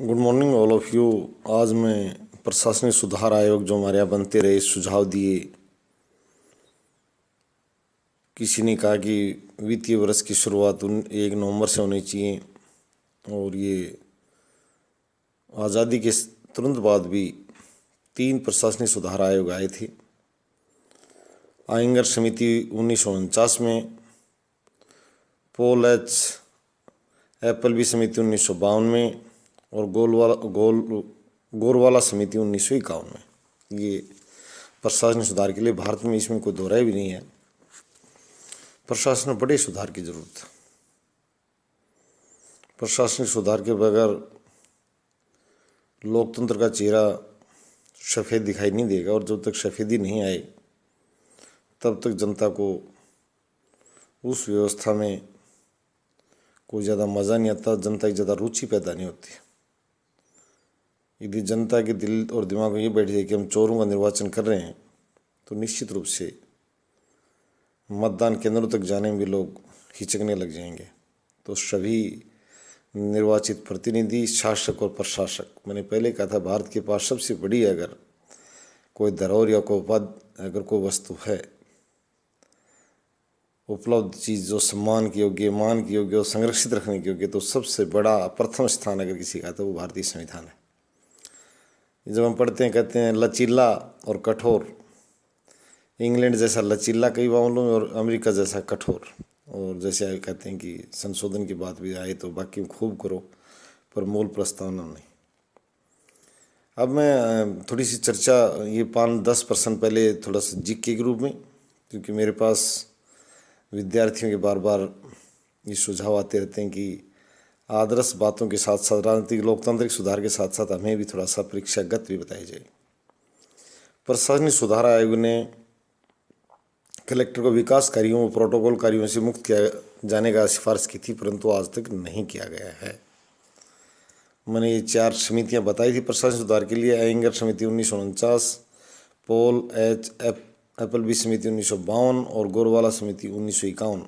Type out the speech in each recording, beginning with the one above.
Good morning all of you. आज मैं प्रशासनिक सुधार आयोग जो हमारे यहाँ बनते रहे सुझाव दिए। किसी ने कहा कि वित्तीय वर्ष की शुरुआत 1 नवंबर से होनी चाहिए और ये आज़ादी के तुरंत बाद भी 3 प्रशासनिक सुधार आयोग आए थे। आयंगर समिति 1949 में, पॉल एच एप्पलबी समिति 1952 में और गोरवाला समिति 1951 में। ये प्रशासनिक सुधार के लिए भारत में इसमें कोई दोहराई भी नहीं है। प्रशासन में बड़े सुधार की जरूरत है। प्रशासनिक सुधार के बगैर लोकतंत्र का चेहरा सफ़ेद दिखाई नहीं देगा और जब तक सफ़ेदी नहीं आए तब तक जनता को उस व्यवस्था में कोई ज़्यादा मज़ा नहीं आता, जनता की ज़्यादा रुचि पैदा नहीं होती। यदि जनता के दिल और दिमाग में ये बैठ जाए कि हम चोरों का निर्वाचन कर रहे हैं तो निश्चित रूप से मतदान केंद्रों तक जाने में भी लोग हिचकने लग जाएंगे। तो सभी निर्वाचित प्रतिनिधि, शासक और प्रशासक, मैंने पहले कहा था भारत के पास सबसे बड़ी अगर कोई धरोहर या कोई पद, अगर कोई वस्तु है, उपलब्ध चीज़ जो सम्मान की योग्य, मान की योग्य और संरक्षित रखने की योग्य, तो सबसे बड़ा प्रथम स्थान अगर किसी का तो वो भारतीय संविधान है। जब हम पढ़ते हैं कहते हैं लचीला और कठोर। इंग्लैंड जैसा लचीला कई मामलों में और अमेरिका जैसा कठोर। और जैसे कहते हैं कि संशोधन की बात भी आए तो बाकी खूब करो पर मूल प्रस्तावना नहीं। अब मैं थोड़ी सी चर्चा ये 5-10% पहले थोड़ा सा जीके के रूप में, क्योंकि मेरे पास विद्यार्थियों के बार बार ये सुझाव आते रहते हैं कि आदर्श बातों के साथ साथ राजनीतिक लोकतांत्रिक सुधार के साथ साथ हमें भी थोड़ा सा परीक्षागत भी बताई जाए। प्रशासनिक सुधार आयोग ने कलेक्टर को विकास कार्यों और प्रोटोकॉल कार्यों से मुक्त किया जाने का सिफारिश की थी, परंतु आज तक नहीं किया गया है। मैंने ये 4 समितियां बताई थी प्रशासनिक सुधार के लिए। आयंगर समिति 1949, पॉल एच एप्पलबी समिति 1952 और गोरवाला समिति 1951।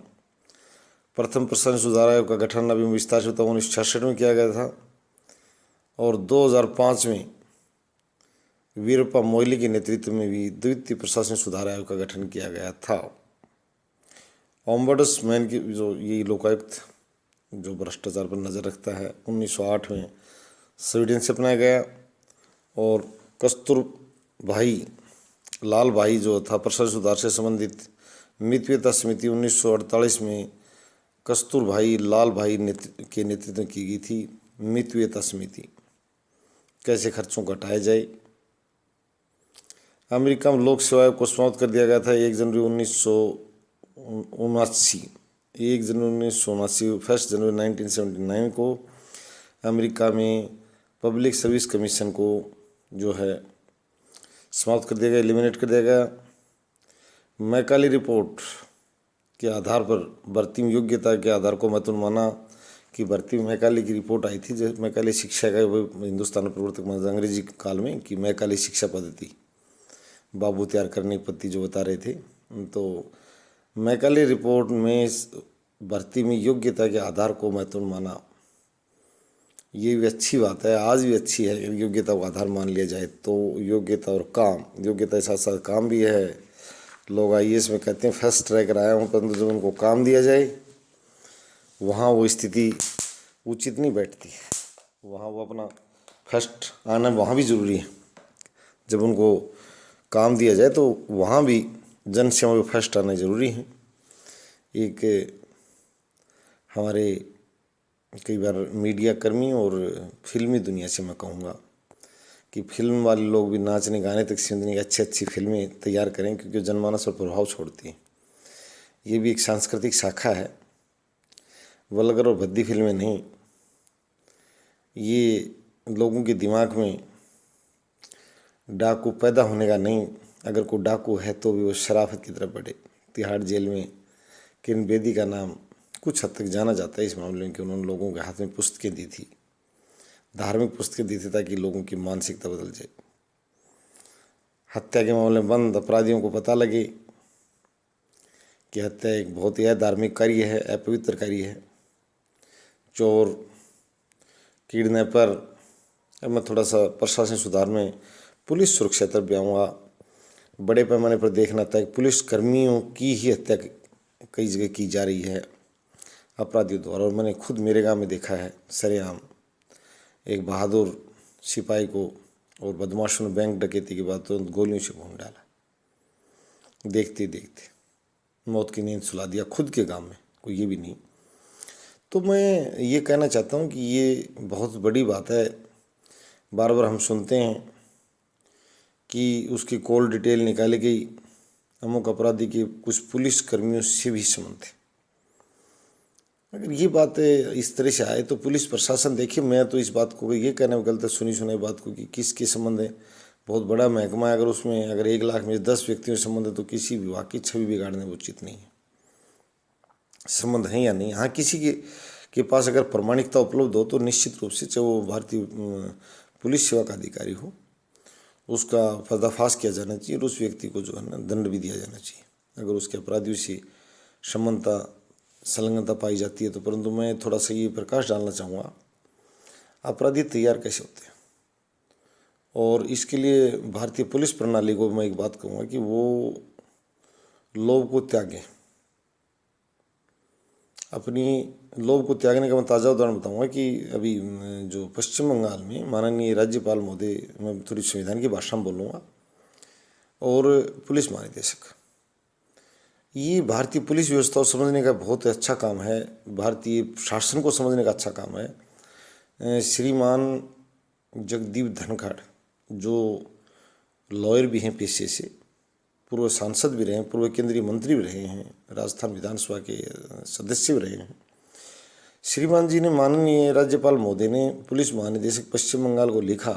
प्रथम प्रशासनिक सुधार आयोग का गठन अभी विस्तार से 1966 में किया गया था और 2005 में वीरप्पा मोइली के नेतृत्व में भी द्वितीय प्रशासनिक सुधार आयोग का गठन किया गया था। ओम्बुड्समैन की जो ये लोकायुक्त जो भ्रष्टाचार पर नज़र रखता है 1908 में स्वीडन से अपनाया गया। और कस्तूरभाई लाल भाई जो था प्रशासनिक सुधार से संबंधित मितव्ययता समिति 1948 में कस्तूरभाई लाल भाई के नेतृत्व में की गई थी। मितव्ययता समिति कैसे खर्चों को घटाया जाए। अमेरिका में लोक सेवा आयोग को समाप्त कर दिया गया था 1 जनवरी 1979। 1 जनवरी 1979 को अमेरिका में पब्लिक सर्विस कमीशन को जो है समाप्त कर दिया गया, एलिमिनेट कर दिया गया। मैकाले रिपोर्ट के आधार पर भर्ती में योग्यता के आधार को महत्वपूर्ण माना कि भर्ती में मैकाले की रिपोर्ट आई थी। जैसे मैकाले शिक्षा का वो हिंदुस्तान प्रवर्तक अंग्रेजी काल में कि मैकाले शिक्षा पद्धति, बाबू तैयार करने की पद्धति जो बता रहे थे, तो मैकाले रिपोर्ट में भर्ती में योग्यता के आधार को महत्वपूर्ण माना। ये भी अच्छी बात है, आज भी अच्छी है। योग्यता को आधार मान लिया जाए तो योग्यता और काम, योग्यता के साथ साथ काम भी है। लोग आईएएस में कहते हैं फर्स्ट ट्रैक आया हूँ, परंतु जब उनको काम दिया जाए वहाँ वो स्थिति उचित नहीं बैठती। वहाँ वो अपना फर्स्ट आना वहाँ भी ज़रूरी है। जब उनको काम दिया जाए तो वहाँ भी जन सेवा में फर्स्ट आना ज़रूरी है। एक हमारे कई बार मीडिया कर्मी और फिल्मी दुनिया से मैं कहूँगा कि फिल्म वाले लोग भी नाचने गाने तक सीमित नहीं, अच्छी फिल्में तैयार करें क्योंकि जनमानस पर प्रभाव छोड़ती हैं। ये भी एक सांस्कृतिक शाखा है। वल्गर और भद्दी फिल्में नहीं, ये लोगों के दिमाग में डाकू पैदा होने का नहीं। अगर कोई डाकू है तो भी वो शराफत की तरफ बढ़े। तिहाड़ जेल में किरण बेदी का नाम कुछ हद तक जाना जाता है इस मामले में कि उन्होंने लोगों के हाथ में पुस्तकें दी थी, धार्मिक पुस्तकें दी थी ताकि लोगों की मानसिकता बदल जाए। हत्या के मामले में बंद अपराधियों को पता लगे कि हत्या एक बहुत ही धार्मिक कार्य है, अपवित्र कार्य है। चोर, किडनैपर, अब मैं थोड़ा सा प्रशासन सुधार में पुलिस सुरक्षा तरफ भी आऊँगा। बड़े पैमाने पर देखना था कि पुलिस कर्मियों की ही हत्या कई जगह की जा रही है अपराधियों द्वारा, और मैंने खुद मेरे गांव में देखा है सरेआम एक बहादुर सिपाही को और बदमाशों ने बैंक डकैती के बाद तुरंत गोलियों से भून डाला। देखते देखते मौत की नींद सुला दिया खुद के गांव में, कोई ये भी नहीं। तो मैं ये कहना चाहता हूँ कि ये बहुत बड़ी बात है। बार बार हम सुनते हैं कि उसकी कॉल डिटेल निकाली गई, अमुक अपराधी के कुछ पुलिस कर्मियों से भी संबंध है। अगर ये बात इस तरह से आए तो पुलिस प्रशासन, देखिए मैं तो इस बात को ये कहने में गलत है, सुनी सुनाई बात को कि किसके संबंध है। बहुत बड़ा महकमा है, अगर उसमें अगर 1 लाख में 10 व्यक्तियों से संबंध है तो किसी विभाग की छवि बिगाड़ने उचित नहीं है। संबंध है या नहीं, हाँ किसी के पास अगर प्रमाणिकता उपलब्ध हो तो निश्चित रूप से, चाहे वो भारतीय पुलिस सेवा का अधिकारी हो, उसका पर्दाफाश किया जाना चाहिए और उस व्यक्ति को जो है ना दंड भी दिया जाना चाहिए अगर उसके अपराधियों से संबंधता संलग्नता पाई जाती है तो। परंतु मैं थोड़ा सा ये प्रकाश डालना चाहूँगा, अपराधी तैयार कैसे होते हैं, और इसके लिए भारतीय पुलिस प्रणाली को मैं एक बात कहूँगा कि वो लोभ को त्यागें। अपनी लोभ को त्यागने का मैं ताज़ा उदाहरण बताऊंगा कि अभी जो पश्चिम बंगाल में माननीय राज्यपाल महोदय, मैं थोड़ी संविधान की भाषा में बोलूँगा, और पुलिस महानिदेशक, ये भारतीय पुलिस व्यवस्था को समझने का बहुत अच्छा काम है, भारतीय शासन को समझने का अच्छा काम है। श्रीमान जगदीप धनखड़ जो लॉयर भी हैं पेशे से, पूर्व सांसद भी रहे हैं, पूर्व केंद्रीय मंत्री भी रहे हैं, राजस्थान विधानसभा के सदस्य भी रहे हैं। श्रीमान जी ने, माननीय राज्यपाल महोदय ने पुलिस महानिदेशक पश्चिम बंगाल को लिखा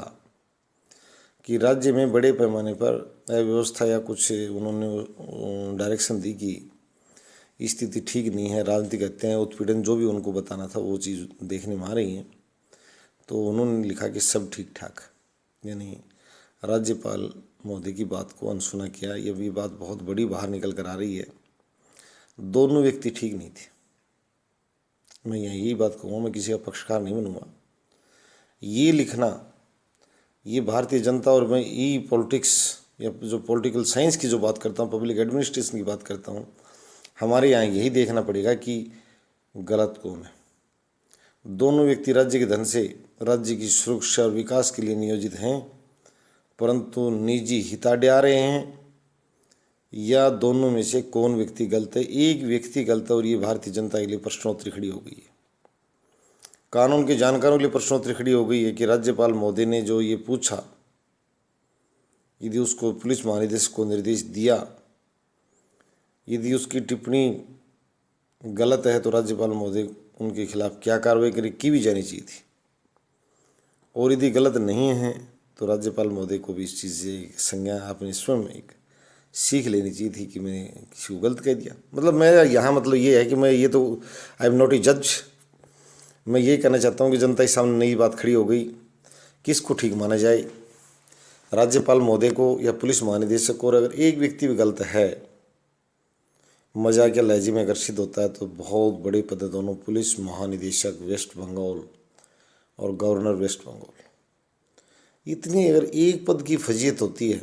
कि राज्य में बड़े पैमाने पर अव्यवस्था या कुछ उन्होंने डायरेक्शन दी कि स्थिति ठीक नहीं है, राजनीतिक हत्याएं, उत्पीड़न, जो भी उनको बताना था वो चीज़ देखने में आ रही हैं। तो उन्होंने लिखा कि सब ठीक ठाक, यानी राज्यपाल महोदय की बात को अनसुना किया। ये भी बात बहुत बड़ी बाहर निकल कर आ रही है। दोनों व्यक्ति ठीक नहीं थे। मैं यहाँ यही बात कहूँगा, मैं किसी का पक्षकार नहीं बनूँगा। ये लिखना, ये भारतीय जनता, और मैं ई पॉलिटिक्स या जो पॉलिटिकल साइंस की जो बात करता हूँ, पब्लिक एडमिनिस्ट्रेशन की बात करता हूँ, हमारे यहाँ यही देखना पड़ेगा कि गलत कौन है। दोनों व्यक्ति राज्य के धन से राज्य की सुरक्षा और विकास के लिए नियोजित हैं, परंतु निजी हिताडे आ रहे हैं, या दोनों में से कौन व्यक्ति गलत है। एक व्यक्ति गलत है और ये भारतीय जनता के लिए प्रश्नोत्तरी खड़ी हो गई है, कानून के जानकारों के लिए प्रश्नोत्तरी खड़ी हो गई है कि राज्यपाल महोदय ने जो ये पूछा, यदि उसको पुलिस महानिदेशक को निर्देश दिया, यदि उसकी टिप्पणी गलत है तो राज्यपाल महोदय उनके खिलाफ क्या कार्रवाई करी की भी जानी चाहिए थी, और यदि गलत नहीं है तो राज्यपाल महोदय को भी इस चीज़ से संज्ञा अपने स्वयं एक सीख लेनी चाहिए थी कि मैंने किसी को गलत कह दिया। मतलब मेरा यहाँ मतलब ये है कि मैं ये तो आई एम नॉट ए जज। मैं ये कहना चाहता हूँ कि जनता के सामने नई बात खड़ी हो गई, किसको ठीक माना जाए, राज्यपाल महोदय को या पुलिस महानिदेशक को। और अगर एक व्यक्ति भी गलत है, मजाक या लहजे में आकर्षित होता है, तो बहुत बड़े पद है दोनों, पुलिस महानिदेशक वेस्ट बंगाल और गवर्नर वेस्ट बंगाल। इतनी अगर एक पद की फजीयत होती है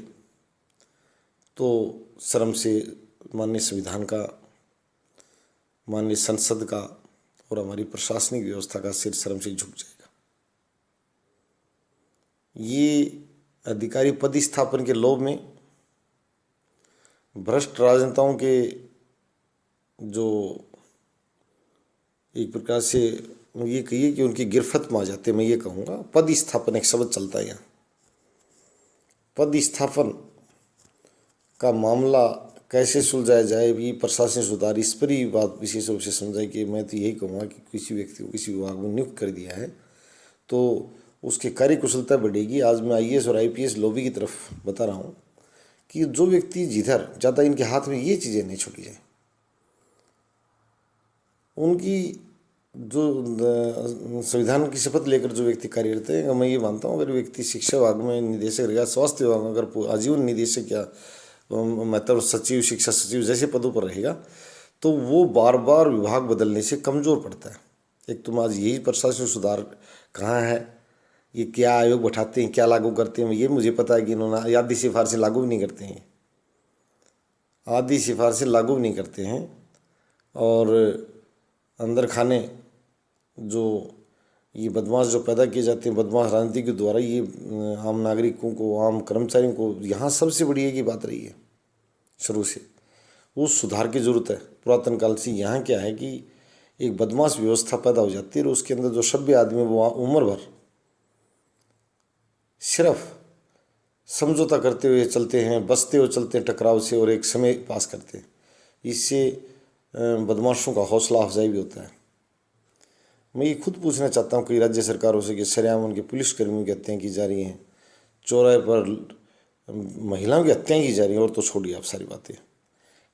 तो शर्म से माननीय संविधान का, माननीय संसद का और हमारी प्रशासनिक व्यवस्था का सिर शर्म से झुक जाएगा। ये अधिकारी पद स्थापन के लोभ में भ्रष्ट राजनेताओं के जो एक प्रकार से ये कहिए कि उनकी गिरफ्त में आ जाते, मैं ये कहूँगा। पद स्थापन एक शब्द चलता है यहाँ, पद स्थापन का मामला कैसे सुलझाया जाए, भी प्रशासनिक सुधार, इस पर ही बात विशेष रूप से समझाई। कि मैं तो यही कहूँगा कि किसी व्यक्ति को किसी विभाग में नियुक्त कर दिया है तो उसकी कार्यकुशलता बढ़ेगी। आज मैं IAS और IPS लॉबी की तरफ बता रहा हूँ कि जो व्यक्ति जिधर ज़्यादा इनके हाथ में ये चीज़ें नहीं छोड़ी जाए, उनकी जो संविधान की शपथ लेकर जो व्यक्ति कार्यरत है, मैं ये मानता हूँ अगर व्यक्ति शिक्षा विभाग में निदेशक रहेगा, स्वास्थ्य विभाग में अगर आजीवन निदेशक या मतलब सचिव, शिक्षा सचिव जैसे पदों पर रहेगा, तो वो बार बार विभाग बदलने से कमज़ोर पड़ता है। एक तो आज यही प्रशासनिक सुधार कहाँ है, ये क्या आयोग बैठाते हैं, क्या लागू करते हैं, ये मुझे पता है कि इन्होंने आधी सिफारिशें लागू भी नहीं करते हैं, आधी सिफारिशें लागू भी नहीं करते हैं। और अंदर खाने जो ये बदमाश जो पैदा किए जाते हैं, बदमाश राजनीति के द्वारा, ये आम नागरिकों को, आम कर्मचारियों को यहाँ सबसे बड़ी एक ही बात रही है शुरू से, वो सुधार की ज़रूरत है। पुरातन काल से यहाँ क्या है कि एक बदमाश व्यवस्था पैदा हो जाती है और उसके अंदर जो सभ्य आदमी वो उम्र भर सिर्फ समझौता करते हुए चलते हैं, बसते हुए चलते हैं टकराव से और एक समय पास करते हैं। इससे बदमाशों का हौसला अफजाई भी होता है। मैं ये खुद पूछना चाहता हूँ कई राज्य सरकारों से कि सरेआम उनके पुलिसकर्मियों की हत्याएँ की जा रही हैं, चौराहे पर महिलाओं की हत्याएँ की जा रही हैं, और तो छोड़िए आप सारी बातें,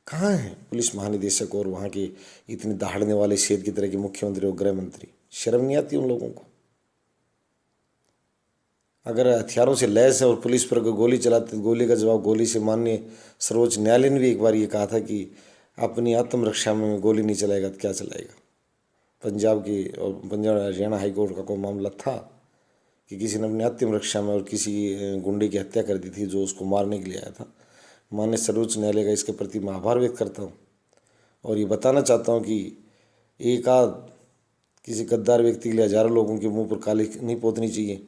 कहाँ हैं पुलिस महानिदेशक और वहाँ के इतने दहाड़ने वाले शेर की तरह के मुख्यमंत्री और गृह मंत्री? शर्म नहीं आती उन लोगों को? अगर हथियारों से लैस है और पुलिस पर गोली चलाते, गोली का जवाब गोली से। माननीय सर्वोच्च न्यायालय ने भी एक बार ये कहा था कि अपनी आत्मरक्षा में गोली नहीं चलाएगा तो क्या चलाएगा। पंजाब की और पंजाब हरियाणा हाईकोर्ट का कोई मामला था कि किसी ने अपनी आत्मरक्षा में और किसी गुंडे की हत्या कर दी थी जो उसको मारने के लिए आया था। माननीय सर्वोच्च न्यायालय का इसके प्रति मैं आभार व्यक्त करता हूँ और ये बताना चाहता हूँ कि एक आध किसी गद्दार व्यक्ति के लिए हजारों लोगों के मुंह पर काली नहीं पोतनी चाहिए।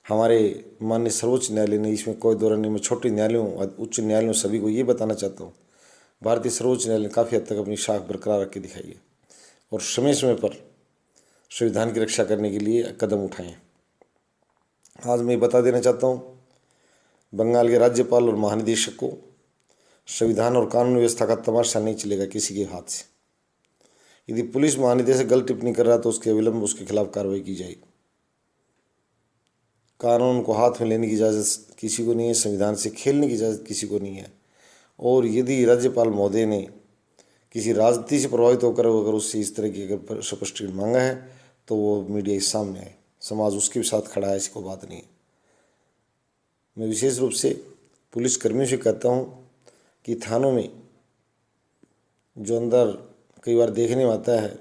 हमारे माननीय सर्वोच्च न्यायालय ने इसमें कोई दो राय नहीं। मैं छोटे न्यायालयों, उच्च न्यायालयों सभी को ये बताना चाहता हूँ, भारतीय सर्वोच्च न्यायालय ने काफ़ी हद तक अपनी शाख बरकरार रख के दिखाई है और समय समय पर संविधान की रक्षा करने के लिए कदम उठाएं। आज मैं बता देना चाहता हूँ, बंगाल के राज्यपाल और महानिदेशक को संविधान और कानून व्यवस्था का तमाशा नहीं चलेगा किसी के हाथ से। यदि पुलिस महानिदेशक गलत टिप्पणी कर रहा है तो उसके विलंब उसके खिलाफ कार्रवाई की जाएगी। कानून को हाथ में लेने की इजाज़त किसी को नहीं है, संविधान से खेलने की इजाज़त किसी को नहीं है। और यदि राज्यपाल महोदय ने किसी राजनीति से प्रभावित होकर अगर उससे इस तरह की अगर स्पष्टीकरण मांगा है तो वो मीडिया के सामने आए, समाज उसके साथ खड़ा है, ऐसी कोई बात नहीं है। मैं विशेष रूप से पुलिसकर्मियों से कहता हूँ कि थानों में जो अंदर कई बार देखने में आता है,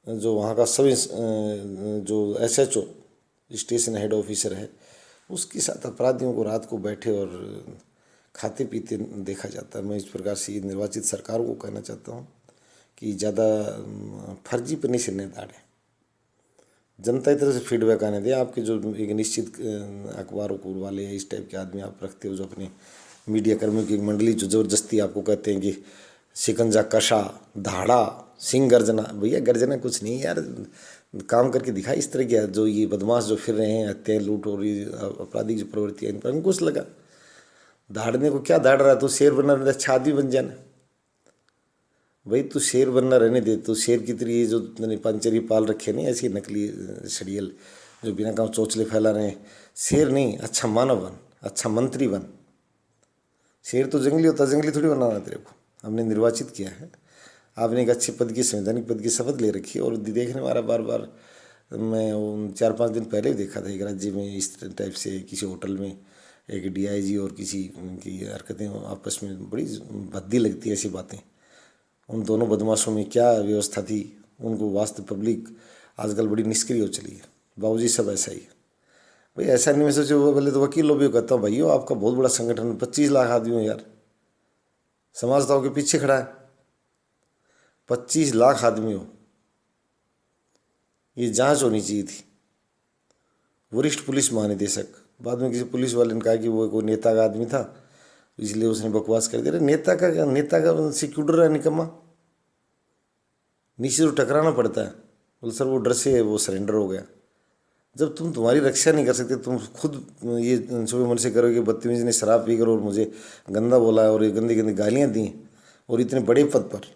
जो वहाँ का सब जो SHO स्टेशन हेड ऑफिसर है, उसके साथ अपराधियों को रात को बैठे और खाते पीते देखा जाता है। मैं इस प्रकार से निर्वाचित सरकारों को कहना चाहता हूँ कि ज़्यादा फर्जीपनी से न दाड़े, जनता की तरफ से फीडबैक आने दें। आपके जो एक निश्चित अखबारों को वाले या इस टाइप के आदमी आप रखते हो जो अपने मीडिया कर्मियों की एक मंडली जो ज़बरदस्ती आपको कहते हैं कि शिकंजा कशा, धाड़ा, सिंह गर्जना। भैया गर्जना कुछ नहीं यार, काम करके दिखा। इस तरह के जो ये बदमाश जो फिर रहे हैं, हत्याएं, लूट और ये आपराधिक जो प्रवृत्ति है, इन पर अंकुश लगा। धाड़ने को क्या धाड़ रहा है? तो शेर बनना रहता, अच्छा आदमी बन जाना भाई। तू शेर बनना रहने दे। तो शेर की तरह ये जो पंचरी पाल रखे नहीं, ऐसी नकली सड़ियल जो बिना काम चोचले फैला रहे हैं। शेर नहीं, अच्छा मानव बन, अच्छा मंत्री बन। शेर तो जंगली होता, जंगली थोड़ी बनाना तेरे को। हमने निर्वाचित किया है, आपने एक अच्छे पद की, संवैधानिक पद की शपथ ले रखी है। और देखने वाला बार बार, मैं 4-5 दिन पहले भी देखा था एक राज्य में इस टाइप से किसी होटल में एक DIG और किसी की हरकतें आपस में बड़ी भद्दी लगती है। ऐसी बातें उन दोनों बदमाशों में क्या व्यवस्था थी, उनको वास्तव पब्लिक आजकल बड़ी निष्क्रिय हो चली है। बाबूजी सब ऐसा ही है भाई। ऐसा नहीं मैं सोचे वो पहले तो वकील लोग भी कहता हूँ भाइयों आपका बहुत बड़ा संगठन, 25 लाख आदमी हो यार, समाजताओं के पीछे खड़ा है। 25 लाख आदमी हो, ये जांच होनी चाहिए थी। वरिष्ठ पुलिस महानिदेशक, बाद में किसी पुलिस वाले ने कहा कि वो कोई नेता का आदमी था इसलिए उसने बकवास कर दिया। नेता का सिक्योरिटी है निकम्मा, नीचे तो टकराना पड़ता है। बोले सर वो डर से वो सरेंडर हो गया। जब तुम तुम्हारी रक्षा नहीं कर सकते, तुम खुद ये सुबह मन से करो कि बदतमीजी ने शराब पी कर और मुझे गंदा बोला है और ये गंदी गंदी गालियाँ दी, और इतने बड़े पद पर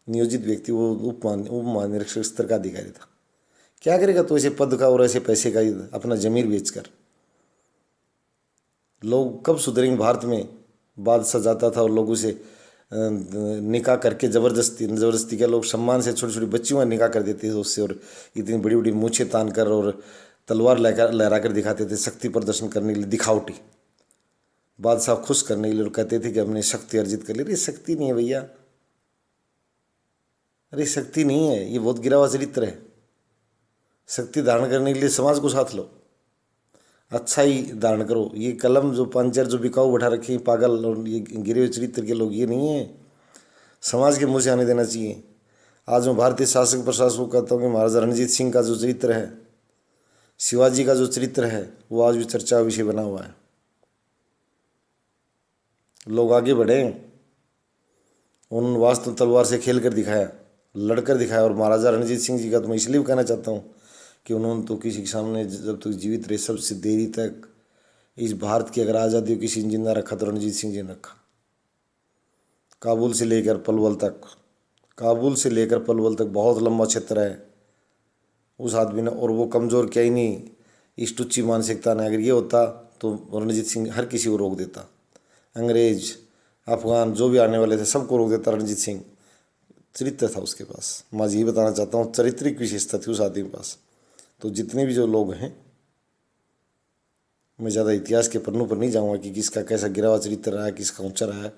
नियोजित व्यक्ति, वो उप महानिरीक्षक स्तर का अधिकारी था, क्या करेगा? तो ऐसे पद का और ऐसे पैसे का अपना जमीर बेचकर लोग कब सुधरेंगे? भारत में बादशाह जाता था और लोगों से निकाह करके ज़बरदस्ती के लोग सम्मान से छोटी छोटी बच्चियों का निकाह कर देते थे उससे, और इतनी बड़ी बड़ी मूछें तान कर और तलवार लहरा कर दिखाते थे शक्ति प्रदर्शन करने के लिए, दिखावटी बादशाह खुश करने के लिए। और कहते थे कि हमने शक्ति अर्जित कर ली। अरे शक्ति नहीं है भैया, अरे शक्ति नहीं है, ये बहुत गिरा हुआ चरित्र है। शक्ति धारण करने के लिए समाज को साथ लो, अच्छा ही धारण करो। ये कलम जो पंचर जो बिकाऊ बैठा रखे हैं पागल और ये गिरे हुए चरित्र के लोग, ये नहीं है समाज के मुँह से आने देना चाहिए। आज मैं भारतीय शासक प्रशासन को कहता हूँ कि महाराजा रणजीत सिंह का जो चरित्र है, शिवाजी का जो चरित्र है, वो आज भी चर्चा विषय बना हुआ है। लोग आगे बढ़े, उन्होंने वास्तव तलवार से खेल कर दिखाया, लड़कर दिखाया। और महाराजा रणजीत सिंह जी का तो मैं इसलिए भी कहना चाहता हूँ कि उन्होंने तो किसी के सामने जब तक जीवित रहे सबसे देरी तक इस भारत की अगर आज़ादी हो किसी ने जिंदा रखा तो रणजीत सिंह जी ने रखा। काबुल से लेकर पलवल तक, काबुल से लेकर पलवल तक बहुत लंबा क्षेत्र है उस आदमी ने, और वो कमज़ोर क्या ही नहीं इस टुच्ची मानसिकता ने। अगर ये होता तो रणजीत सिंह हर किसी को रोक देता, अंग्रेज अफगान जो भी आने वाले थे सबको रोक देता रणजीत सिंह। चरित्र था उसके पास, मैं यही बताना चाहता हूँ, चारित्रिक विशेषता थी उस आदमी के पास। तो जितने भी जो लोग हैं, मैं ज़्यादा इतिहास के पन्नों पर नहीं जाऊँगा कि किसका कैसा गिरा हुआ चरित्र रहा है, किसका ऊँचा रहा है।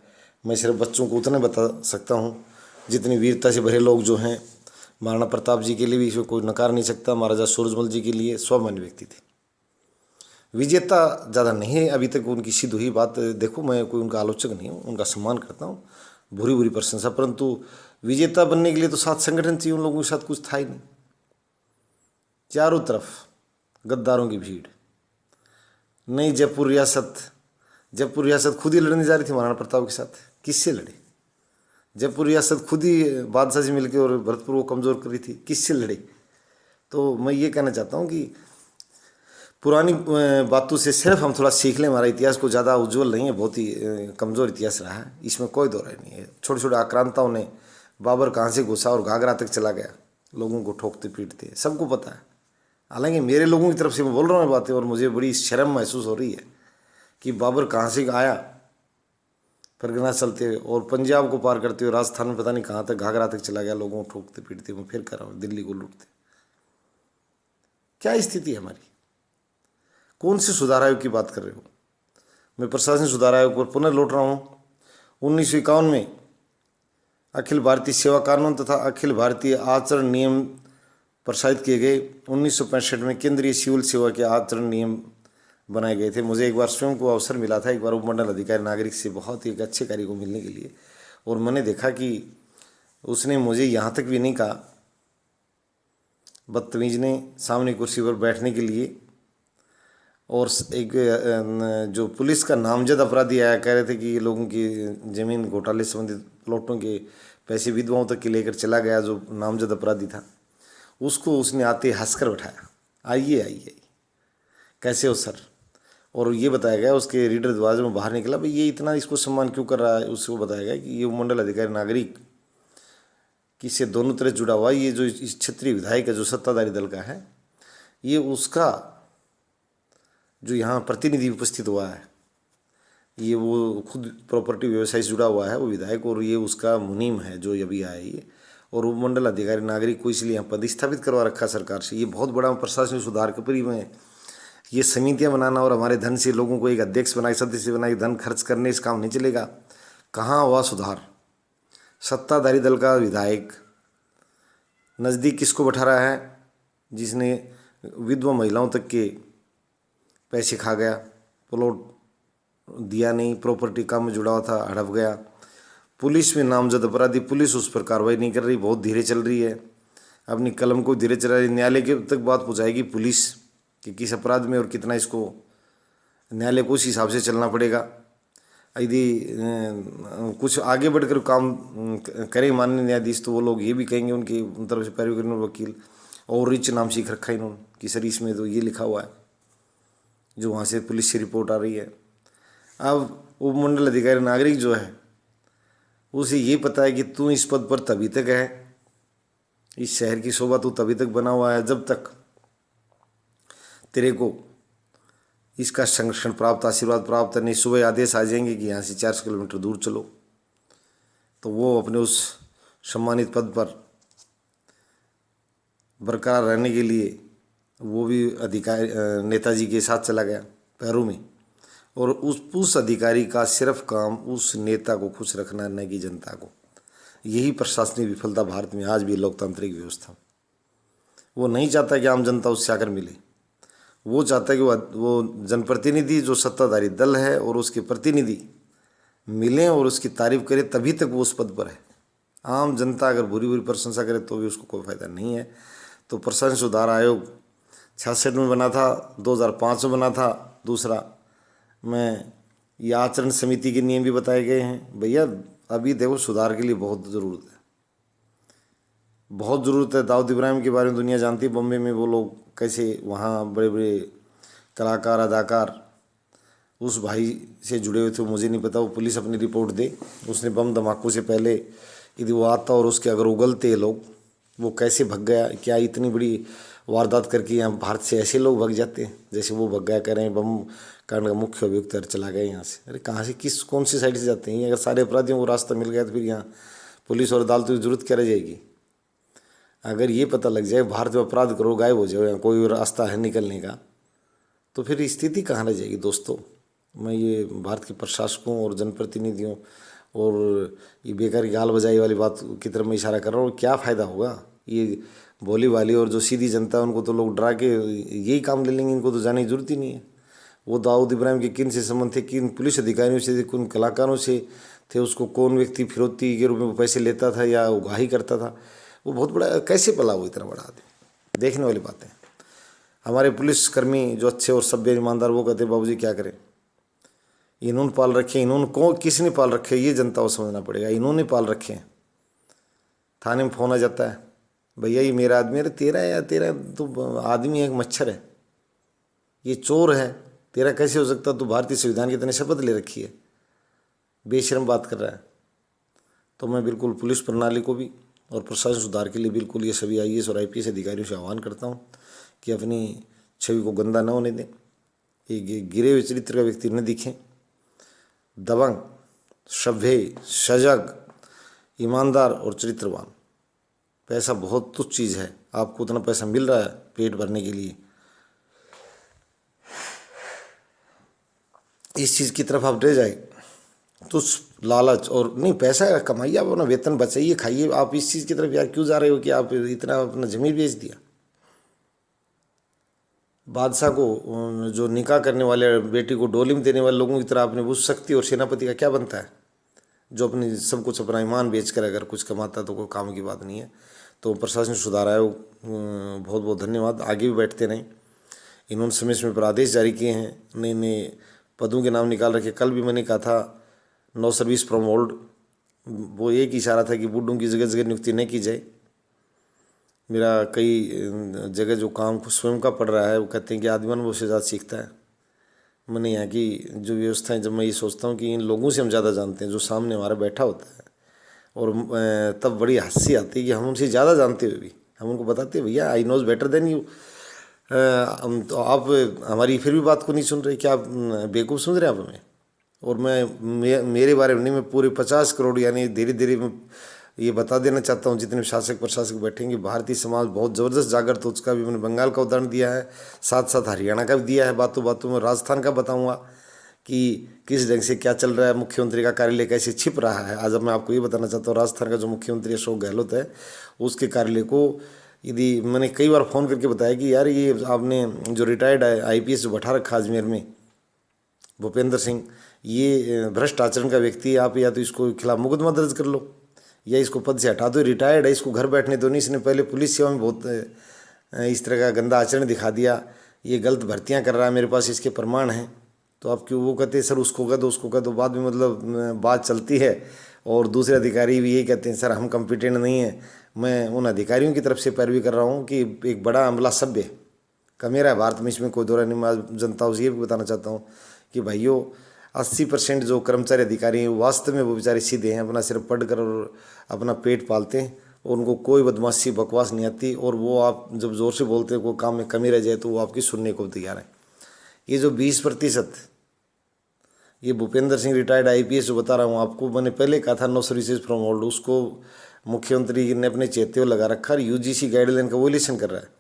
मैं सिर्फ बच्चों को उतने बता सकता हूँ जितनी वीरता से भरे लोग जो हैं। महाराणा प्रताप जी के लिए भी इसमें कोई नकार नहीं सकता, महाराजा सूरजमल जी के लिए स्वाभिमानी व्यक्ति थे। विजेता ज़्यादा नहीं है अभी तक उनकी सिद्ध हुई बात। देखो मैं कोई उनका आलोचक नहीं हूँ, उनका सम्मान करता हूँ, बुरी बुरी प्रशंसा, परंतु विजेता बनने के लिए तो साथ संगठन चाहिए। उन लोगों के साथ कुछ था ही नहीं, चारों तरफ गद्दारों की भीड़। नहीं जयपुर रियासत खुद ही लड़ने जा रही थी महाराणा प्रताप के साथ। किससे लड़े? जयपुर रियासत खुद ही बादशाह से मिलकर और भरतपुर को कमज़ोर कर रही थी, किससे लड़े? तो मैं ये कहना चाहता हूँ कि पुरानी बातों से सिर्फ हम थोड़ा सीख लें। हमारा इतिहास को ज़्यादा उज्जवल नहीं है, बहुत ही कमज़ोर इतिहास रहा है, इसमें कोई दो राय नहीं है। छोटे छोटे आक्रांताओं ने बाबर कहाँ से घुसा और घाघरा तक चला गया, लोगों को ठोकते पीटते, सबको पता है। हालांकि मेरे लोगों की तरफ से मैं बोल रहा हूँ बातें, और मुझे बड़ी शर्म महसूस हो रही है कि बाबर कहाँ से आया परगना चलते हुए और पंजाब को पार करते हुए राजस्थान में पता नहीं कहाँ तक घाघरा तक चला गया, लोगों को ठोकते पीटते। मैं फिर कर रहा हूँ, दिल्ली को लूटते। क्या स्थिति है हमारी? कौन से सुधार आयोग की बात कर रहे हो? मैं प्रशासनिक सुधार आयोग पर पुनः लौट रहा हूँ। 1951 में अखिल भारतीय सेवा कानून तथा अखिल भारतीय आचरण नियम प्रसारित किए गए। 1965 में केंद्रीय सिविल सेवा के आचरण नियम बनाए गए थे। मुझे एक बार स्वयं को अवसर मिला था, एक बार उपमंडल अधिकारी नागरिक से बहुत ही एक अच्छे कार्य को मिलने के लिए, और मैंने देखा कि उसने मुझे यहाँ तक भी नहीं कहा, बदतमीज ने, सामने कुर्सी पर बैठने के लिए। और एक जो पुलिस का नामजद अपराधी आया, कह रहे थे कि ये लोगों की ज़मीन घोटाले संबंधित प्लॉटों के पैसे विधवाओं तक के लेकर चला गया, जो नामजद अपराधी था, उसको उसने आते हंसकर बैठाया, आइए आइए, कैसे हो सर? और ये बताया गया उसके रीडर दरवाजे में बाहर निकला, भाई ये इतना इसको सम्मान क्यों कर रहा है? उसको बताया गया कि ये उपमंडल अधिकारी नागरिक किससे दोनों तरह जुड़ा हुआ, ये जो इस क्षेत्रीय विधायक है जो सत्ताधारी दल का है, ये उसका जो यहाँ प्रतिनिधि उपस्थित हुआ है, ये वो खुद प्रॉपर्टी व्यवसाय से जुड़ा हुआ है वो विधायक, और ये उसका मुनीम है जो अभी आया ये, और उपमंडल अधिकारी नागरिक को इसलिए यहाँ पदस्थापित करवा रखा सरकार से। ये बहुत बड़ा प्रशासनिक सुधार के परी में ये समितियाँ बनाना और हमारे धन से लोगों को एक अध्यक्ष बनाए, सदस्य बनाए, धन खर्च करने इस काम नहीं चलेगा। कहाँ हुआ सुधार? सत्ताधारी दल का विधायक नज़दीक किसको बैठा रहा है? जिसने विधवा महिलाओं तक के पैसे खा गया, प्लॉट दिया नहीं, प्रॉपर्टी काम में जुड़ा हुआ था, हड़प गया। पुलिस में नामजद अपराधी, पुलिस उस पर कार्रवाई नहीं कर रही, बहुत धीरे चल रही है, अपनी कलम को धीरे चला रही। न्यायालय के तक बात पहुँचाएगी पुलिस कि किस अपराध में और कितना इसको, न्यायालय को उस हिसाब से चलना पड़ेगा। यदि कुछ आगे बढ़कर काम करें माननीय न्यायाधीश, तो वो लोग ये भी कहेंगे, उनकी तरफ से पैरवी करने वकील और रिच नाम सीख रखा है इन्होंने कि सर इसमें तो ये लिखा हुआ है, जो वहाँ से पुलिस से रिपोर्ट आ रही है। अब उपमंडल अधिकारी नागरिक जो है उसे ये पता है कि तू इस पद पर तभी तक है, इस शहर की शोभा तू तभी तक बना हुआ है जब तक तेरे को इसका संरक्षण प्राप्त, आशीर्वाद प्राप्त नहीं। सुबह आदेश आ जाएंगे कि यहाँ से 400 किलोमीटर दूर चलो, तो वो अपने उस सम्मानित पद पर बरकरार रहने के लिए वो भी अधिकारी नेताजी के साथ चला गया पैरों में, और उस अधिकारी का सिर्फ काम उस नेता को खुश रखना, न कि जनता को। यही प्रशासनिक विफलता भारत में आज भी लोकतांत्रिक व्यवस्था। वो नहीं चाहता कि आम जनता उससे आकर मिले। वो चाहता है कि वो जनप्रतिनिधि जो सत्ताधारी दल है और उसके प्रतिनिधि मिलें और उसकी तारीफ करें, तभी तक वो उस पद पर है। आम जनता अगर बुरी बुरी प्रशंसा करे तो भी उसको कोई फायदा नहीं है। तो प्रशासन सुधार आयोग 66 में बना था, 2005 में बना था। दूसरा मैं ये आचरण समिति के नियम भी बताए गए हैं। भैया अभी देखो सुधार के लिए बहुत ज़रूरत है, बहुत ज़रूरत है। दाऊद इब्राहिम के बारे में दुनिया जानती है। बॉम्बे में वो लोग कैसे वहाँ बड़े बड़े कलाकार अदाकार उस भाई से जुड़े हुए थे, मुझे नहीं पता। वो पुलिस अपनी रिपोर्ट दे, उसने बम धमाकों से पहले यदि वो आता और उसके अगर उगलते लोग, वो कैसे भग गया। क्या इतनी बड़ी वारदात करके यहाँ भारत से ऐसे लोग भग जाते हैं जैसे वो भग गया। कह रहे हैं बम कांड का मुख्य अभियुक्त चला गया यहाँ से। अरे कहाँ से, कौन सी साइड से जाते हैं? अगर सारे अपराधियों को रास्ता मिल गया तो फिर यहाँ पुलिस और अदालतों की जरूरत क्या रह जाएगी? अगर ये पता लग जाए भारत में अपराध करो गायब हो जाओ, यहाँ कोई रास्ता है निकलने का, तो फिर स्थिति कहाँ रह जाएगी? दोस्तों, मैं ये भारत के प्रशासकों और जनप्रतिनिधियों और ये बेकार की गाल बजाई वाली बात की तरफ मैं इशारा कर रहा हूँ। क्या फ़ायदा होगा? ये भोली वाली और जो सीधी जनता है उनको तो लोग डरा के यही काम ले लेंगे, इनको तो जाने की जरूरत ही नहीं है। वो दाऊद इब्राहिम के किन से संबंध थे, किन पुलिस अधिकारियों से थे, किन कलाकारों से थे, उसको कौन व्यक्ति फिरौती के रूप में पैसे लेता था या उगाही करता था, वो बहुत बड़ा कैसे पला वो इतना बड़ा आदमी? देखने वाली बात है। हमारे पुलिसकर्मी जो अच्छे और सभ्य ईमानदार, वो कहते हैं बाबूजी क्या करें, इन्होंने पाल रखे, इन्होंने कौन किसने पाल रखे, ये जनता को समझना पड़ेगा। इन्होंने पाल रखे हैं। थाने में फोन आ जाता है, भैया ये मेरा आदमी। अरे तेरा है या तेरा तो आदमी है, एक मच्छर है, ये चोर है, तेरा कैसे हो सकता? तू भारतीय संविधान की तने शपथ ले रखी है, बेशर्म बात कर रहा है। तो मैं बिल्कुल पुलिस प्रणाली को भी और प्रशासन सुधार के लिए बिल्कुल ये सभी IAS और IPS अधिकारियों से आह्वान करता हूँ कि अपनी छवि को गंदा न होने दें, ये गिरे हुए चरित्र का व्यक्ति न दिखें। दबंग, सभ्य, सजग, ईमानदार और चरित्रवान। पैसा बहुत तुच्छ चीज़ है, आपको उतना पैसा मिल रहा है पेट भरने के लिए, इस चीज़ की तरफ आप रह जाए तो लालच और नहीं, पैसा कमाइए, आप अपना वेतन बचाइए, खाइए। आप इस चीज़ की तरफ यार क्यों जा रहे हो कि आप इतना अपना ज़मीन बेच दिया? बादशाह को जो निकाह करने वाले बेटी को डोली में देने वाले लोगों की तरह आपने उस शक्ति और सेनापति का क्या बनता है जो अपनी सब कुछ अपना ईमान बेच कर अगर कुछ कमाता तो कोई काम की बात नहीं है। तो प्रशासन सुधार आयोग बहुत बहुत धन्यवाद। आगे भी बैठते नहीं। इन्होंने समय समय पर आदेश जारी किए हैं, नए नए पदों के नाम निकाल रखे। कल भी मैंने कहा था नो सर्विस फ्रॉम ओल्ड, वो एक इशारा था कि बूढ़ों की जगह जगह नियुक्ति नहीं की जाए। मेरा कई जगह जो काम स्वयं का पड़ रहा है, वो कहते हैं कि आदिवान वो से ज़्यादा सीखता है। मैंने यहाँ की जो व्यवस्थाएं, जब मैं ये सोचता हूँ कि इन लोगों से हम ज़्यादा जानते हैं जो सामने हमारा बैठा होता है, और तब बड़ी हंसी आती है कि हम उनसे ज़्यादा जानते हुए भी हम उनको बताते हैं भैया आई नोज बेटर देन यू। तो आप हमारी फिर भी बात को नहीं सुन रहे, क्या आप बेवकूफ़ समझ रहे हैं आप हमें? और मेरे बारे में नहीं, मैं पूरे 50 करोड़ यानी धीरे धीरे मैं ये बता देना चाहता हूँ जितने शासक प्रशासक बैठेंगे, भारतीय समाज बहुत ज़बरदस्त जागृत हो। उसका भी मैंने बंगाल का उदाहरण दिया है, साथ साथ हरियाणा का भी दिया है। बातों बातों में राजस्थान का बताऊँगा कि किस ढंग से क्या चल रहा है, मुख्यमंत्री का कार्यालय कैसे छिप रहा है। आज अब मैं आपको ये बताना चाहता हूँ, राजस्थान का जो मुख्यमंत्री अशोक गहलोत है, उसके कार्यालय को यदि मैंने कई बार फ़ोन करके बताया कि यार ये आपने जो रिटायर्ड IPS जो बैठा रखा अजमेर में, भूपेंद्र सिंह, ये भ्रष्ट आचरण का व्यक्ति है, आप या तो इसको खिलाफ मुकदमा दर्ज कर लो या इसको पद से हटा दो। रिटायर्ड है, इसको घर बैठने दो नहीं। इसने पहले पुलिस सेवा में बहुत इस तरह का गंदा आचरण दिखा दिया, ये गलत भर्तियां कर रहा है, मेरे पास इसके प्रमाण हैं। तो आप क्यों वो कहते हैं सर उसको कह दो उसको कह दो, बाद में मतलब बात चलती है और दूसरे अधिकारी भी यही कहते हैं सर हम कॉम्पिटेंट नहीं हैं। मैं उन अधिकारियों की तरफ से पैरवी कर रहा हूँ कि एक बड़ा अमला सभ्य का मेरा है भारत में, इसमें कोई दौरा नहीं। मैं जनता से ये भी बताना चाहता हूँ कि भाइयों 80% जो कर्मचारी अधिकारी हैं वास्तव में वो बेचारे सीधे हैं, अपना सिर्फ पढ़ कर और अपना पेट पालते हैं और उनको कोई बदमाशी बकवास नहीं आती। और वो आप जब ज़ोर से बोलते हैं कोई काम में कमी रह जाए तो वो आपकी सुनने को तैयार है। ये जो 20%, ये भूपेंद्र सिंह रिटायर्ड IPS जो बता रहा हूँ आपको, मैंने पहले कहा था नो सर्विसेज फ्रॉम ओल्ड, उसको मुख्यमंत्री ने अपने चेते लगा रखा और UGC गाइडलाइन का वोलेशन कर रहा है।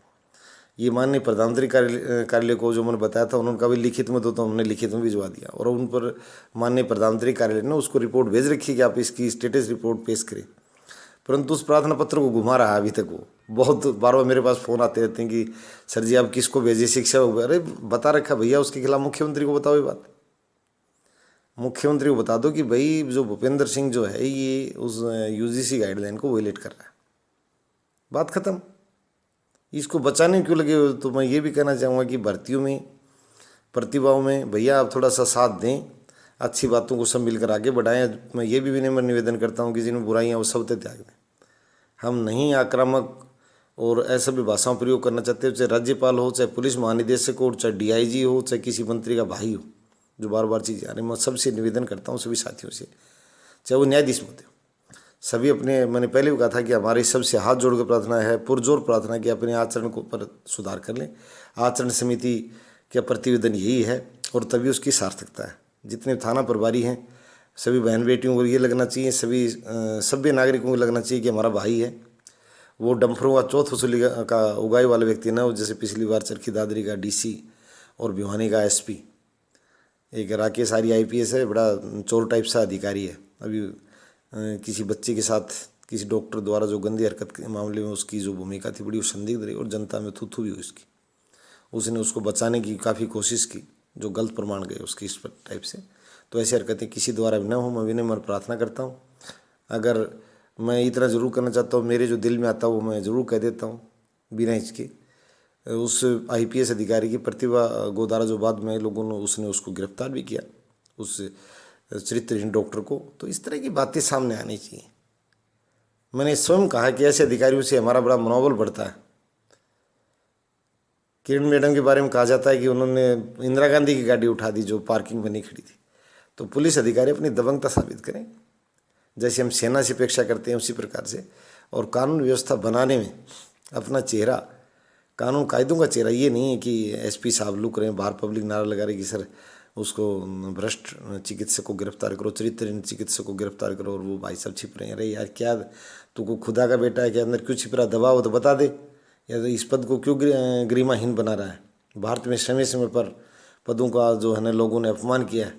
ये माननीय प्रधानमंत्री कार्यालय को जो मैंने बताया था उन्होंने कभी लिखित में दो, तो हमने लिखित में भिजवा दिया और उन पर माननीय प्रधानमंत्री कार्यालय ने उसको रिपोर्ट भेज रखी कि आप इसकी स्टेटस रिपोर्ट पेश करें। परंतु उस प्रार्थना पत्र को घुमा रहा है अभी तक। वो बहुत बार बार मेरे पास फ़ोन आते रहते हैं कि सर जी आप किसको भेजिए शिक्षा विभाग। अरे बता रखा भैया, उसके खिलाफ मुख्यमंत्री को बताओ ये बात। मुख्यमंत्री को बता दो कि भाई जो भूपेंद्र सिंह जो है ये उस यूजीसी गाइडलाइन को वायलेट कर रहा है, बात खत्म। इसको बचाने क्यों लगे हो? तो मैं ये भी कहना चाहूँगा कि भर्तियों में, प्रतिभाओं में भैया आप थोड़ा सा साथ दें, अच्छी बातों को सब मिलकर आगे बढ़ाएं। मैं ये भी विनम्र निवेदन करता हूँ कि जिनमें बुराइयाँ वो सब त्याग दें। हम नहीं आक्रामक और असभ्य भाषाओं प्रयोग करना चाहते हो, चाहे राज्यपाल हो, चाहे पुलिस महानिदेशक हो, चाहे डीआईजी हो, चाहे किसी मंत्री का भाई हो जो बार बार चीज़ आ रही। मैं सबसे निवेदन करता हूँ, सभी साथियों से, चाहे वो न्यायाधीश होते हो, सभी अपने, मैंने पहले भी कहा था कि हमारी सबसे हाथ जोड़कर प्रार्थना है, पुरजोर प्रार्थना कि अपने आचरण को पर सुधार कर लें। आचरण समिति का प्रतिवेदन यही है और तभी उसकी सार्थकता है। जितने थाना प्रभारी हैं सभी बहन बेटियों को ये लगना चाहिए, सभी सभ्य नागरिकों को लगना चाहिए कि हमारा भाई है। वो डम्फरों का चौथ वसूली का उगाई वाला व्यक्ति ना हो, जैसे पिछली बार चरखी दादरी का डीसी और भिवानी का एसपी। एक राकेश आर्य आईपीएस है, बड़ा चोर टाइप सा अधिकारी है। अभी किसी बच्चे के साथ किसी डॉक्टर द्वारा जो गंदी हरकत के मामले में उसकी जो भूमिका थी बड़ी संदिग्ध रही और जनता में थू भी हुई उसकी। उसने उसको बचाने की काफ़ी कोशिश की, जो गलत प्रमाण गए उसकी इस टाइप से। तो ऐसी हरकतें किसी द्वारा भी न हो, मैं विनम्र प्रार्थना करता हूँ। अगर मैं इतना ज़रूर करना चाहता हूँ, मेरे जो दिल में आता है वो मैं ज़रूर कह देता हूँ बिना हिचके। उस आईपीएस अधिकारी की प्रतिभा गोदारा जो बाद में लोगों ने उसने उसको गिरफ्तार भी किया, उस चरित्रहीन डॉक्टर को। तो इस तरह की बातें सामने आनी चाहिए। मैंने स्वयं कहा कि ऐसे अधिकारियों से हमारा बड़ा मनोबल बढ़ता है। किरण मैडम के बारे में कहा जाता है कि उन्होंने इंदिरा गांधी की गाड़ी उठा दी जो पार्किंग में नहीं खड़ी थी। तो पुलिस अधिकारी अपनी दबंगता साबित करें, जैसे हम सेना से अपेक्षा करते हैं उसी प्रकार से। और कानून व्यवस्था बनाने में अपना चेहरा, कानून कायदों का चेहरा, ये नहीं है कि एसपी साहब लुक रहे हैं बाहर, पब्लिक नारा लगा रही कि सर उसको भ्रष्ट चिकित्सक को गिरफ्तार करो, चरित्रहीन चिकित्सक को गिरफ्तार करो, और वो भाई सब छिप रहे हैं। अरे यार क्या तू को खुदा का बेटा है, कि अंदर क्यों छिप रहा? दबा हो तो बता दे, या तो इस पद को क्यों गरिमाहीन बना रहा है? भारत में समय समय पर पदों का जो है ना लोगों ने अपमान किया है।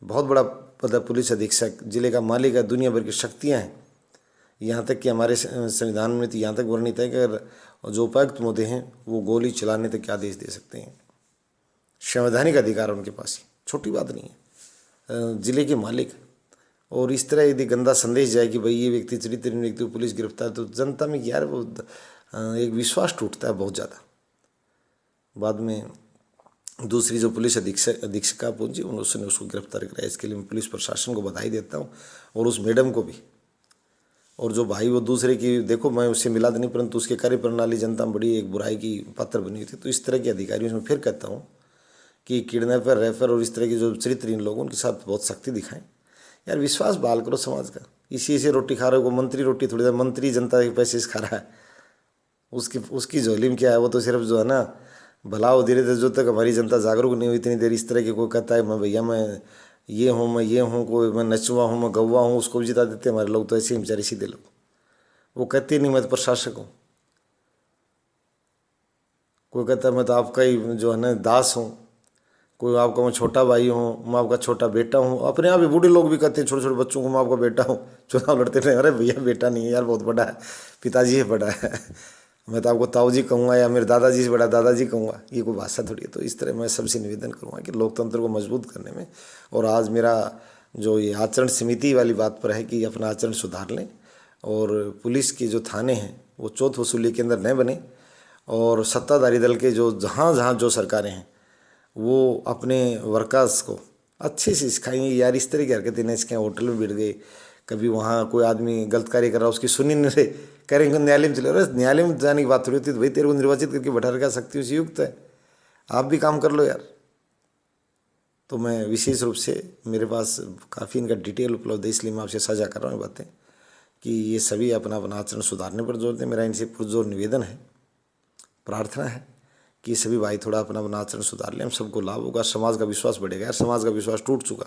बहुत बड़ा पद है पुलिस अधीक्षक, जिले का मालिक है, दुनिया भर की शक्तियाँ हैं। यहाँ तक कि हमारे संविधान में तो यहाँ तक वर्णित है कि अगर जो उपायुक्त महोदय हैं वो गोली चलाने तक के आदेश दे सकते हैं। संवैधानिक अधिकार उनके पास ही, छोटी बात नहीं है, जिले के मालिक। और इस तरह यदि गंदा संदेश जाए कि भाई ये व्यक्ति चरित्रहीन व्यक्ति को पुलिस गिरफ्तार, तो जनता में यार वो एक विश्वास टूटता है बहुत ज़्यादा। बाद में दूसरी जो पुलिस अधीक्षिका पहुंची उसने उसको गिरफ्तार कराया। इसके लिए मैं पुलिस प्रशासन को बधाई देता हूँ और उस मैडम को भी। और जो भाई वो दूसरे की, देखो मैं उससे मिला नहीं, परंतु उसके कार्य प्रणाली जनता में बड़ी एक बुराई की पात्र बनी हुई थी। तो इस तरह के अधिकारियों से मैं फिर कहता हूँ कि किडनैपर, रेफर और इस तरह के जो चरित्रहीन लोगों उनके साथ बहुत सख्ती दिखाएं। यार विश्वास बहाल करो समाज का। इसी से रोटी खा रहे हो, मंत्री रोटी थोड़ी देर, मंत्री जनता के पैसे से खा रहा है, उसकी झोली में क्या है? वो तो सिर्फ जो है ना भला हो धीरे धीरे, जो तक हमारी जनता जागरूक नहीं हुई इतनी देर इस तरह के कोई कहता है मैं भैया मैं ये हूँ, मैं ये हूँ, कोई मैं नचुआ हूँ, मैं गौवा हूँ, उसको भी जिता देते हमारे लोग। तो ऐसे ही बेचारे सीधे लोग, वो कहते नहीं मैं तो प्रशासक हूँ। कोई कहता है मैं तो आपका ही जो है ना दास हूँ, कोई आपका मैं छोटा भाई हूँ, मैं आपका छोटा बेटा हूँ। अपने आप ही बूढ़े लोग भी कहते हैं छोटे छोटे बच्चों को मैं आपका बेटा हूँ। चुनाव लड़ते रहे, अरे भैया बेटा नहीं है यार, बहुत बड़ा है, पिताजी है बड़ा है। मैं तो आपको ताऊ जी कहूँगा या मेरे दादाजी से बड़ा दादाजी कहूँगा, ये कोई भाषा थोड़ी है। तो इस तरह मैं सबसे निवेदन करूँगा कि लोकतंत्र को मजबूत करने में, और आज मेरा जो ये आचरण समिति वाली बात पर है कि अपना आचरण सुधार लें, और पुलिस के जो थाने हैं वो चौथ वसूली के अंदर न बने, और सत्ताधारी दल के जो जहाँ जहाँ जो सरकारें हैं वो अपने वर्कर्स को अच्छे से सिखाएंगे। यार इस तरह की हरकतें नहीं सिखाएं, होटल में बैठ गए, कभी वहाँ कोई आदमी गलत कार्य कर रहा है उसकी सुनी नहीं रहे, करेंगे न्यायालय में चले। अरे न्यायालय में जाने की बात थोड़ी होती है, तो भाई तेरे को निर्वाचित करके बैठा रखा, शक्तियों से युक्त है, आप भी काम कर लो यार। तो मैं विशेष रूप से, मेरे पास काफ़ी इनका डिटेल उपलब्ध है, इसलिए मैं आपसे साझा कर रहा हूँ बातें कि ये सभी अपना अपना आचरण सुधारने पर जोर दें। मेरा इनसे पुरजोर निवेदन है, प्रार्थना है कि सभी भाई थोड़ा अपना अपना आचरण सुधार लें, हम सबको लाभ होगा, समाज का विश्वास बढ़ेगा। यार समाज का विश्वास टूट चुका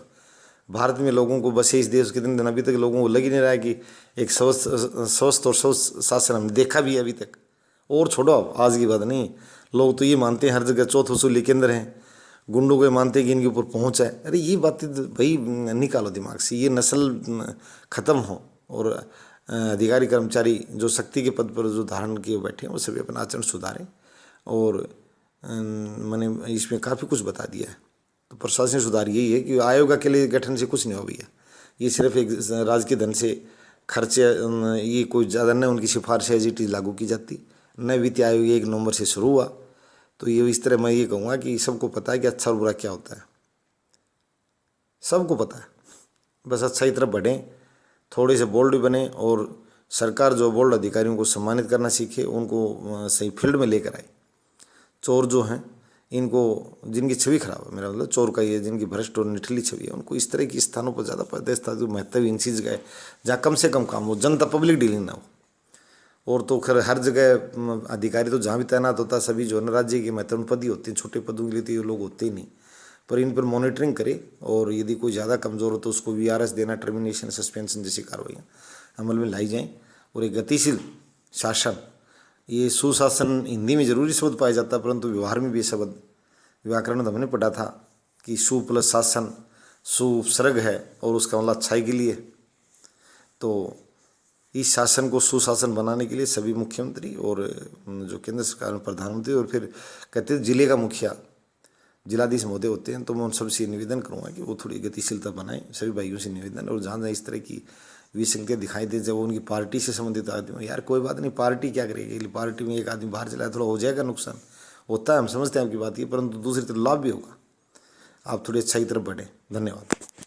भारत में लोगों को, बस इस देश के दिन अभी तक लोगों को लग ही नहीं रहा है कि एक स्वस्थ और स्वस्थ शासन हमने देखा भी है अभी तक। और छोड़ो आज की बात नहीं, लोग तो ये मानते हैं हर जगह चौथ वसूली केंद्र हैं, गुंडों को ये मानते हैं कि इनके ऊपर पहुँच है। अरे ये बातें भाई निकालो दिमाग से, ये नस्ल ख़त्म हो और अधिकारी कर्मचारी जो शक्ति के पद पर जो धारण किए बैठे हैं वो सभी अपना आचरण सुधारें। और मैंने इसमें काफ़ी कुछ बता दिया है। तो प्रशासनिक सुधार यही है कि आयोग अकेले गठन से कुछ नहीं हो भैया, ये सिर्फ एक राजकीय धन से खर्चे, ये कोई ज़्यादा न उनकी सिफारिश एज इट इज़ लागू की जाती। नए वित्तीय आयोग 1 नवंबर से शुरू हुआ। तो ये इस तरह मैं ये कहूँगा कि सबको पता है कि अच्छा और बुरा क्या होता है, सबको पता है। बस अच्छा की तरफ बढ़ें, थोड़े से बोल्ड बने और सरकार जो बोल्ड अधिकारियों को सम्मानित करना सीखे, उनको सही फील्ड में लेकर आए। चोर जो हैं इनको, जिनकी छवि खराब है, मेरा मतलब चोर का ये जिनकी भ्रष्ट और निठली छवि है, उनको इस तरह की स्थानों पर ज़्यादा पदस्थ जो महत्वहीन चीज़ गए, जहाँ कम से कम काम हो, जनता पब्लिक डीलिंग ना हो। और तो खैर हर जगह अधिकारी तो जहाँ भी तैनात होता है सभी जो है राज्य के महत्वपूर्ण पद ही होते हैं, छोटे पदों के लिए तो ये लोग होते ही नहीं। पर इन पर मॉनिटरिंग करे और यदि कोई ज़्यादा कमज़ोर हो तो उसको VRS देना, टर्मिनेशन, सस्पेंशन जैसी कार्रवाइयाँ अमल में लाई जाएँ। और एक गतिशील शासन, ये सुशासन हिंदी में जरूरी शब्द पाया जाता है परंतु व्यवहार में भी ये शब्द, व्याकरण में हमने पढ़ा था कि सु प्लस शासन, सु उपसर्ग है और उसका मतलब अच्छाई के लिए। तो इस शासन को सुशासन बनाने के लिए सभी मुख्यमंत्री और जो केंद्र सरकार में प्रधानमंत्री और फिर कहते हैं जिले का मुखिया, जिलाधीश महोदय होते हैं, तो मैं उन सबसे निवेदन करूँगा कि वो थोड़ी गतिशीलता बनाएं, सभी भाइयों से निवेदन। और जहाँ जहाँ इस तरह की विसंगतियाँ दिखाई दे, जब उनकी पार्टी से संबंधित आदमी, यार कोई बात नहीं, पार्टी क्या करेगी, पार्टी में एक आदमी बाहर चला थोड़ा हो जाएगा नुकसान, होता है, हम समझते हैं आपकी बात ये, परंतु दूसरी तरफ लाभ भी होगा। आप थोड़ी अच्छाई की तरफ बढ़ें। धन्यवाद।